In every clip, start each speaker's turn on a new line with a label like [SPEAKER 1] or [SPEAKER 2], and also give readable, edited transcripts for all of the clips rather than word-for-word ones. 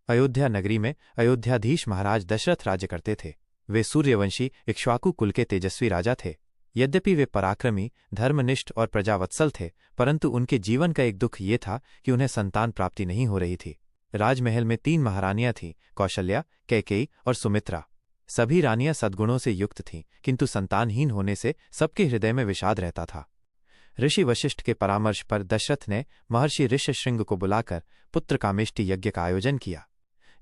[SPEAKER 1] अयोध्या नगरी में अयोध्याधीश महाराज दशरथ राज्य करते थे। वे सूर्यवंशी इक्ष्वाकु कुल के तेजस्वी राजा थे। यद्यपि वे पराक्रमी, धर्मनिष्ठ और प्रजावत्सल थे, परंतु उनके जीवन का एक दुख ये था कि उन्हें संतान प्राप्ति नहीं हो रही थी। राजमहल में 3 महारानियां थीं, कौशल्या, कैकेयी और सुमित्रा। सभी रानियां सद्गुणों से युक्त थीं, किंतु संतानहीन होने से सबके हृदय में विषाद रहता था। ऋषि वशिष्ठ के परामर्श पर दशरथ ने महर्षि ऋष्यशृंग को बुलाकर पुत्र कामेष्टि यज्ञ का आयोजन किया।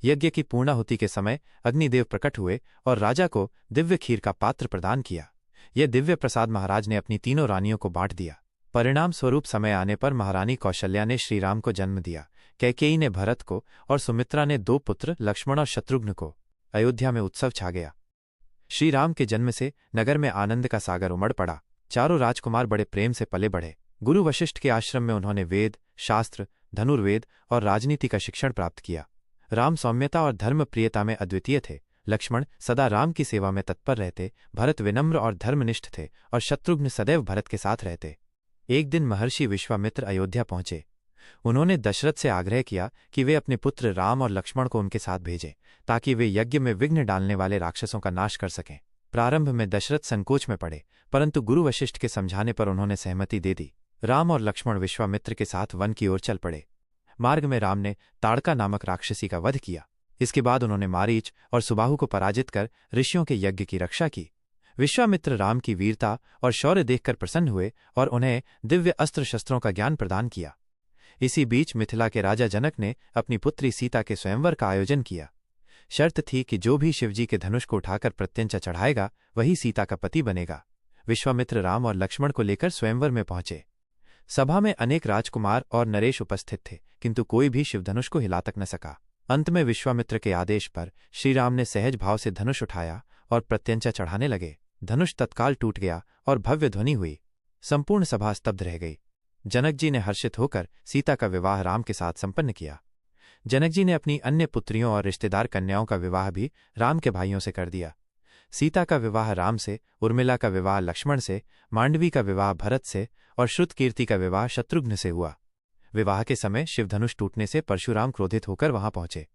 [SPEAKER 1] यज्ञ की पूर्णाहुति के समय अग्निदेव प्रकट हुए और राजा को दिव्य खीर का पात्र प्रदान किया। यह दिव्य प्रसाद महाराज ने अपनी तीनों रानियों को बांट दिया। परिणाम स्वरूप समय आने पर महारानी कौशल्या ने श्रीराम को जन्म दिया, कैकेयी ने भरत को और सुमित्रा ने 2 पुत्र लक्ष्मण और शत्रुघ्न को। अयोध्या में उत्सव छा गया। श्रीराम के जन्म से नगर में आनंद का सागर उमड़ पड़ा। चारों राजकुमार बड़े प्रेम से पले बढ़े। गुरु वशिष्ठ के आश्रम में उन्होंने वेद, शास्त्र, धनुर्वेद और राजनीति का शिक्षण प्राप्त किया। राम सौम्यता और धर्मप्रियता में अद्वितीय थे। लक्ष्मण सदा राम की सेवा में तत्पर रहते, भरत विनम्र और धर्मनिष्ठ थे और शत्रुघ्न सदैव भरत के साथ रहते। एक दिन महर्षि विश्वामित्र अयोध्या पहुंचे। उन्होंने दशरथ से आग्रह किया कि वे अपने पुत्र राम और लक्ष्मण को उनके साथ भेजें, ताकि वे यज्ञ में विघ्न डालने वाले राक्षसों का नाश कर सकें। प्रारंभ में दशरथ संकोच में पड़े, परंतु गुरु वशिष्ठ के समझाने पर उन्होंने सहमति दे दी। राम और लक्ष्मण विश्वामित्र के साथ वन की ओर चल पड़े। मार्ग में राम ने ताड़का नामक राक्षसी का वध किया। इसके बाद उन्होंने मारीच और सुबाहु को पराजित कर ऋषियों के यज्ञ की रक्षा की। विश्वामित्र राम की वीरता और शौर्य देखकर प्रसन्न हुए और उन्हें दिव्य अस्त्र शस्त्रों का ज्ञान प्रदान किया। इसी बीच मिथिला के राजा जनक ने अपनी पुत्री सीता के स्वयंवर का आयोजन किया। शर्त थी कि जो भी शिवजी के धनुष को उठाकर प्रत्यंचा चढ़ाएगा वही सीता का पति बनेगा। विश्वामित्र राम और लक्ष्मण को लेकर स्वयंवर में पहुंचे। सभा में अनेक राजकुमार और नरेश उपस्थित थे, किंतु कोई भी शिवधनुष को हिला तक न सका। अंत में विश्वामित्र के आदेश पर श्रीराम ने सहज भाव से धनुष उठाया और प्रत्यंचा चढ़ाने लगे। धनुष तत्काल टूट गया और भव्य ध्वनि हुई। संपूर्ण सभा स्तब्ध रह गई। जनक जी ने हर्षित होकर सीता का विवाह राम के साथ संपन्न किया। जनक जी ने अपनी अन्य पुत्रियों और रिश्तेदार कन्याओं का विवाह भी राम के भाइयों से कर दिया। सीता का विवाह राम से, उर्मिला का विवाह लक्ष्मण से, मांडवी का विवाह भरत से और श्रुतकीर्ति का विवाह शत्रुघ्न से हुआ। विवाह के समय शिवधनुष टूटने से परशुराम क्रोधित होकर वहां पहुंचे।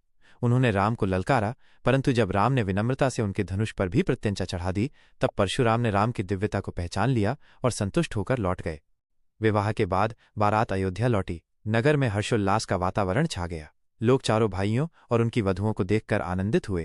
[SPEAKER 1] उन्होंने राम को ललकारा, परंतु जब राम ने विनम्रता से उनके धनुष पर भी प्रत्यंचा चढ़ा दी, तब परशुराम ने राम की दिव्यता को पहचान लिया और संतुष्ट होकर लौट गए। विवाह के बाद बारात अयोध्या लौटी। नगर में हर्षोल्लास का वातावरण छा गया। लोग चारों भाइयों और उनकी वधुओं को देखकर आनंदित हुए।